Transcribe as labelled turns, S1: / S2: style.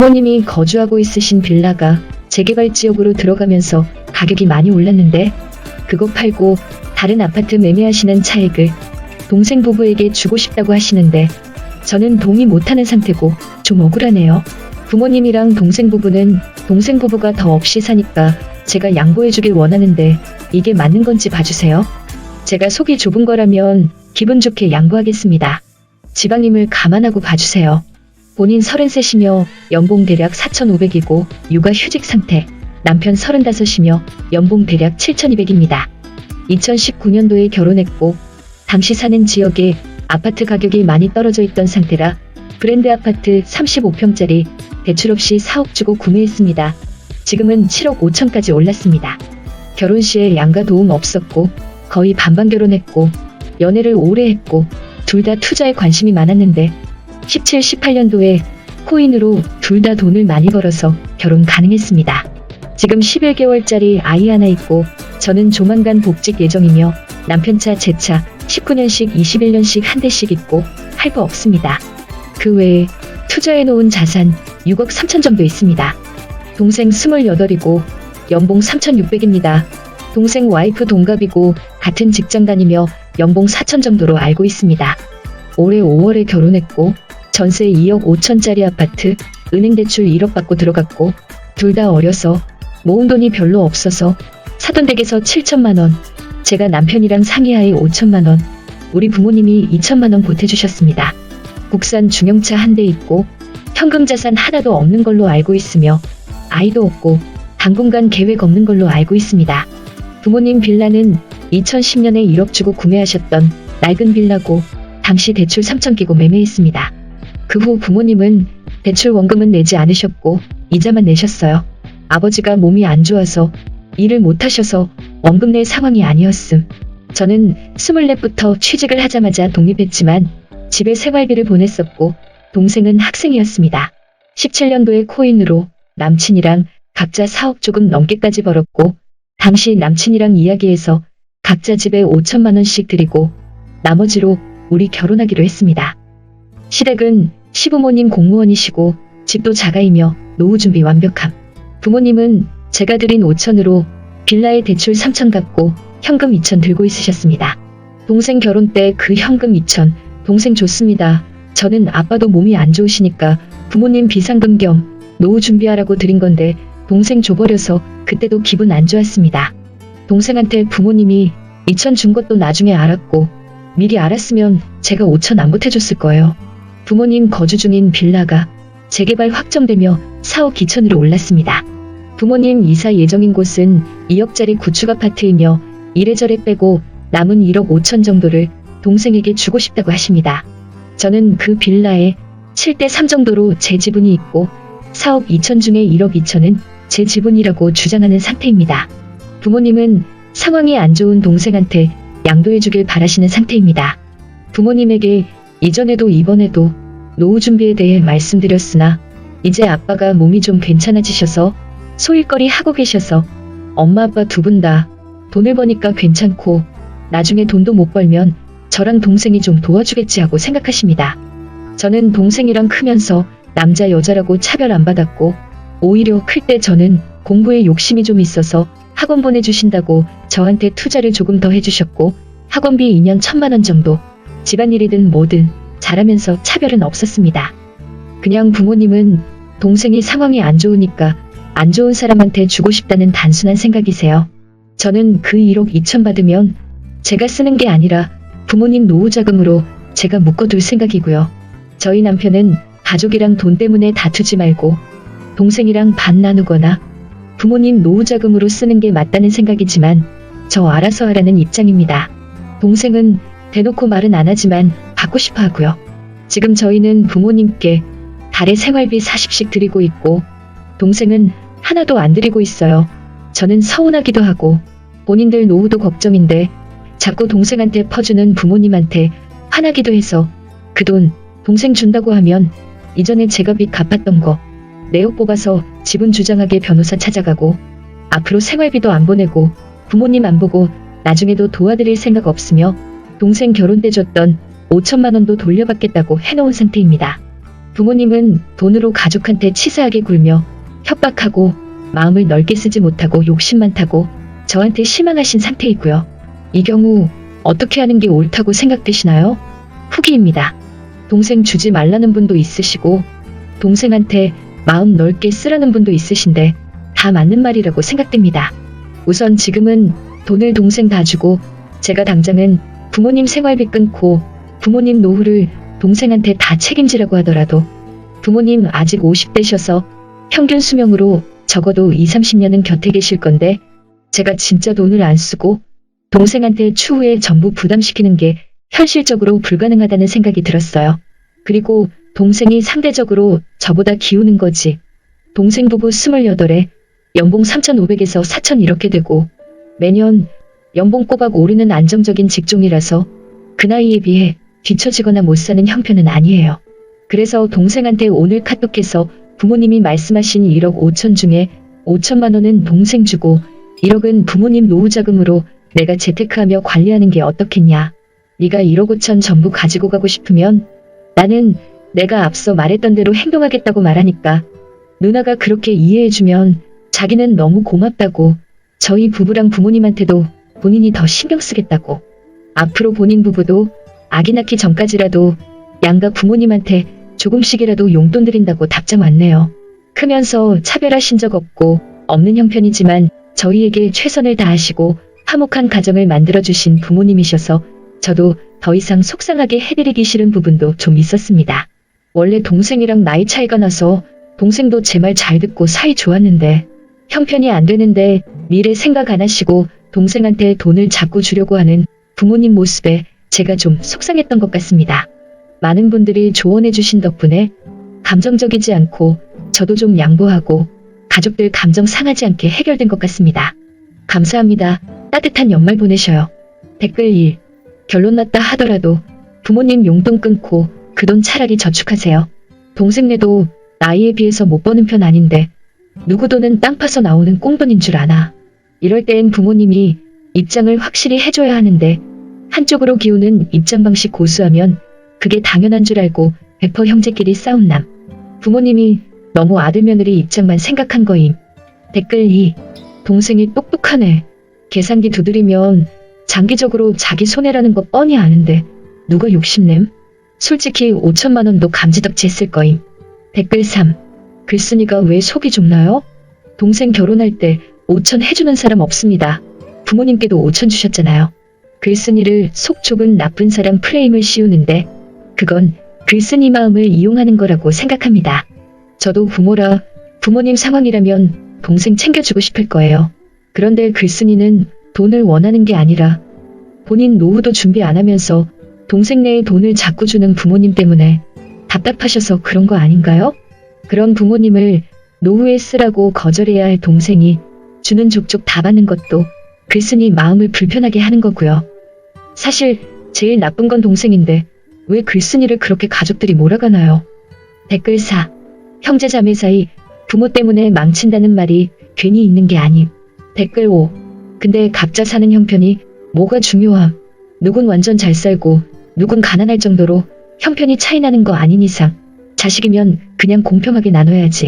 S1: 부모님이 거주하고 있으신 빌라가 재개발 지역으로 들어가면서 가격이 많이 올랐는데 그거 팔고 다른 아파트 매매하시는 차익을 동생 부부에게 주고 싶다고 하시는데 저는 동의 못하는 상태고 좀 억울하네요. 부모님이랑 동생 부부는 동생 부부가 더 없이 사니까 제가 양보해주길 원하는데 이게 맞는 건지 봐주세요. 제가 속이 좁은 거라면 기분 좋게 양보하겠습니다. 지방님을 감안하고 봐주세요. 본인 33이며 연봉 대략 4,500이고 육아 휴직 상태, 남편 35이며 연봉 대략 7,200입니다. 2019년도에 결혼했고 당시 사는 지역에 아파트 가격이 많이 떨어져 있던 상태라 브랜드 아파트 35평짜리 대출 없이 4억 주고 구매했습니다. 지금은 7억 5천까지 올랐습니다. 결혼 시에 양가 도움 없었고 거의 반반 결혼했고 연애를 오래 했고 둘 다 투자에 관심이 많았는데 17, 18년도에 코인으로 둘 다 돈을 많이 벌어서 결혼 가능했습니다. 지금 11개월짜리 아이 하나 있고 저는 조만간 복직 예정이며 남편 차, 제 차 19년식, 21년식 한 대씩 있고 할 거 없습니다. 그 외에 투자해놓은 자산 6억 3천 정도 있습니다. 동생 28이고 연봉 3,600입니다. 동생 와이프 동갑이고 같은 직장 다니며 연봉 4천 정도로 알고 있습니다. 올해 5월에 결혼했고 전세 2억 5천짜리 아파트, 은행 대출 1억 받고 들어갔고 둘 다 어려서 모은 돈이 별로 없어서 사돈 댁에서 7천만원, 제가 남편이랑 상의하에 5천만원, 우리 부모님이 2천만원 보태주셨습니다. 국산 중형차 한 대 있고 현금 자산 하나도 없는 걸로 알고 있으며 아이도 없고 당분간 계획 없는 걸로 알고 있습니다. 부모님 빌라는 2010년에 1억 주고 구매하셨던 낡은 빌라고 당시 대출 3천 끼고 매매했습니다. 그 후 부모님은 대출 원금은 내지 않으셨고 이자만 내셨어요. 아버지가 몸이 안 좋아서 일을 못하셔서 원금 낼 상황이 아니었음. 저는 24부터 취직을 하자마자 독립했지만 집에 생활비를 보냈었고 동생은 학생이었습니다. 17년도에 코인으로 남친이랑 각자 4억 조금 넘게까지 벌었고 당시 남친이랑 이야기해서 각자 집에 5천만 원씩 드리고 나머지로 우리 결혼하기로 했습니다. 시댁은 시부모님 공무원이시고 집도 자가이며 노후 준비 완벽함. 부모님은 제가 드린 5천으로 빌라에 대출 3천 갚고 현금 2천 들고 있으셨습니다. 동생 결혼 때 그 현금 2천 동생 줬습니다. 저는 아빠도 몸이 안 좋으시니까 부모님 비상금 겸 노후 준비하라고 드린 건데 동생 줘버려서 그때도 기분 안 좋았습니다. 동생한테 부모님이 2천 준 것도 나중에 알았고 미리 알았으면 제가 5천 안 보태줬을 거예요. 부모님 거주 중인 빌라가 재개발 확정되며 4억 2천으로 올랐습니다. 부모님 이사 예정인 곳은 2억짜리 구축 아파트이며 이래저래 빼고 남은 1억 5천 정도를 동생에게 주고 싶다고 하십니다. 저는 그 빌라에 7대 3 정도로 제 지분이 있고 4억 2천 중에 1억 2천은 제 지분이라고 주장하는 상태입니다. 부모님은 상황이 안 좋은 동생한테 양도해주길 바라시는 상태입니다. 부모님에게 이전에도 이번에도 노후 준비에 대해 말씀드렸으나 이제 아빠가 몸이 좀 괜찮아지셔서 소일거리 하고 계셔서 엄마 아빠 두 분 다 돈을 버니까 괜찮고 나중에 돈도 못 벌면 저랑 동생이 좀 도와주겠지 하고 생각하십니다. 저는 동생이랑 크면서 남자 여자라고 차별 안 받았고 오히려 클 때 저는 공부에 욕심이 좀 있어서 학원 보내주신다고 저한테 투자를 조금 더 해주셨고 학원비 2년 1,000만 원 정도 집안일이든 뭐든 잘하면서 차별은 없었습니다. 그냥 부모님은 동생이 상황이 안 좋으니까 안 좋은 사람한테 주고 싶다는 단순한 생각이세요. 저는 그 1억 2천 받으면 제가 쓰는 게 아니라 부모님 노후 자금으로 제가 묶어둘 생각이고요. 저희 남편은 가족이랑 돈 때문에 다투지 말고 동생이랑 반 나누거나 부모님 노후 자금으로 쓰는 게 맞다는 생각이지만 저 알아서 하라는 입장입니다. 동생은 대놓고 말은 안 하지만 받고 싶어 하고요. 지금 저희는 부모님께 달에 생활비 40씩 드리고 있고 동생은 하나도 안 드리고 있어요. 저는 서운하기도 하고 본인들 노후도 걱정인데 자꾸 동생한테 퍼주는 부모님한테 화나기도 해서 그 돈 동생 준다고 하면 이전에 제가 빚 갚았던 거 내역 뽑아서 지분 주장하게 변호사 찾아가고 앞으로 생활비도 안 보내고 부모님 안 보고 나중에도 도와드릴 생각 없으며 동생 결혼 때 줬던 5천만 원도 돌려받겠다고 해놓은 상태입니다. 부모님은 돈으로 가족한테 치사하게 굴며 협박하고 마음을 넓게 쓰지 못하고 욕심만 타고 저한테 실망하신 상태이고요. 이 경우 어떻게 하는 게 옳다고 생각되시나요? 후기입니다. 동생 주지 말라는 분도 있으시고 동생한테 마음 넓게 쓰라는 분도 있으신데 다 맞는 말이라고 생각됩니다. 우선 지금은 돈을 동생 다 주고 제가 당장은 부모님 생활비 끊고 부모님 노후를 동생한테 다 책임지라고 하더라도 부모님 아직 50대셔서 평균 수명으로 적어도 20-30년은 곁에 계실 건데 제가 진짜 돈을 안 쓰고 동생한테 추후에 전부 부담시키는 게 현실적으로 불가능하다는 생각이 들었어요. 그리고 동생이 상대적으로 저보다 기우는 거지. 동생 부부 28에 연봉 3,500에서 4,000 이렇게 되고 매년 연봉 꼬박 오르는 안정적인 직종이라서 그 나이에 비해 뒤처지거나 못 사는 형편은 아니에요. 그래서 동생한테 오늘 카톡해서 부모님이 말씀하신 1억 5천 중에 5천만 원은 동생 주고 1억은 부모님 노후자금으로 내가 재테크하며 관리하는 게 어떻겠냐. 네가 1억 5천 전부 가지고 가고 싶으면 나는 내가 앞서 말했던 대로 행동하겠다고 말하니까 누나가 그렇게 이해해주면 자기는 너무 고맙다고 저희 부부랑 부모님한테도 본인이 더 신경 쓰겠다고 앞으로 본인 부부도 아기 낳기 전까지라도 양가 부모님한테 조금씩이라도 용돈 드린다고 답장 왔네요. 크면서 차별하신 적 없고 없는 형편이지만 저희에게 최선을 다하시고 화목한 가정을 만들어주신 부모님이셔서 저도 더 이상 속상하게 해드리기 싫은 부분도 좀 있었습니다. 원래 동생이랑 나이 차이가 나서 동생도 제 말 잘 듣고 사이 좋았는데 형편이 안 되는데 미래 생각 안 하시고 동생한테 돈을 자꾸 주려고 하는 부모님 모습에 제가 좀 속상했던 것 같습니다. 많은 분들이 조언해 주신 덕분에 감정적이지 않고 저도 좀 양보하고 가족들 감정 상하지 않게 해결된 것 같습니다. 감사합니다. 따뜻한 연말 보내셔요. 댓글 1. 결론 났다 하더라도 부모님 용돈 끊고 그 돈 차라리 저축하세요. 동생네도 나이에 비해서 못 버는 편 아닌데 누구 돈은 땅 파서 나오는 꽁돈인 줄 아나. 이럴 땐 부모님이 입장을 확실히 해줘야 하는데 한쪽으로 기우는 입장 방식 고수하면 그게 당연한 줄 알고 100% 형제끼리 싸움남. 부모님이 너무 아들 며느리 입장만 생각한 거임. 댓글 2. 동생이 똑똑하네. 계산기 두드리면 장기적으로 자기 손해라는 거 뻔히 아는데 누가 욕심냄? 솔직히 5천만 원도 감지덕지 했을 거임. 댓글 3. 글쓴이가 왜 속이 좁나요? 동생 결혼할 때 5천 해주는 사람 없습니다. 부모님께도 5천 주셨잖아요. 글쓴이를 속 좁은 나쁜 사람 프레임을 씌우는데 그건 글쓴이 마음을 이용하는 거라고 생각합니다. 저도 부모라 부모님 상황이라면 동생 챙겨주고 싶을 거예요. 그런데 글쓴이는 돈을 원하는 게 아니라 본인 노후도 준비 안 하면서 동생네의 돈을 자꾸 주는 부모님 때문에 답답하셔서 그런 거 아닌가요? 그런 부모님을 노후에 쓰라고 거절해야 할 동생이 주는 족족 다 받는 것도 글쓴이 마음을 불편하게 하는 거고요. 사실 제일 나쁜 건 동생인데 왜 글쓴이를 그렇게 가족들이 몰아가나요? 댓글 4. 형제자매 사이 부모 때문에 망친다는 말이 괜히 있는 게 아님. 댓글 5. 근데 각자 사는 형편이 뭐가 중요함. 누군 완전 잘 살고 누군 가난할 정도로 형편이 차이 나는 거 아닌 이상 자식이면 그냥 공평하게 나눠야지.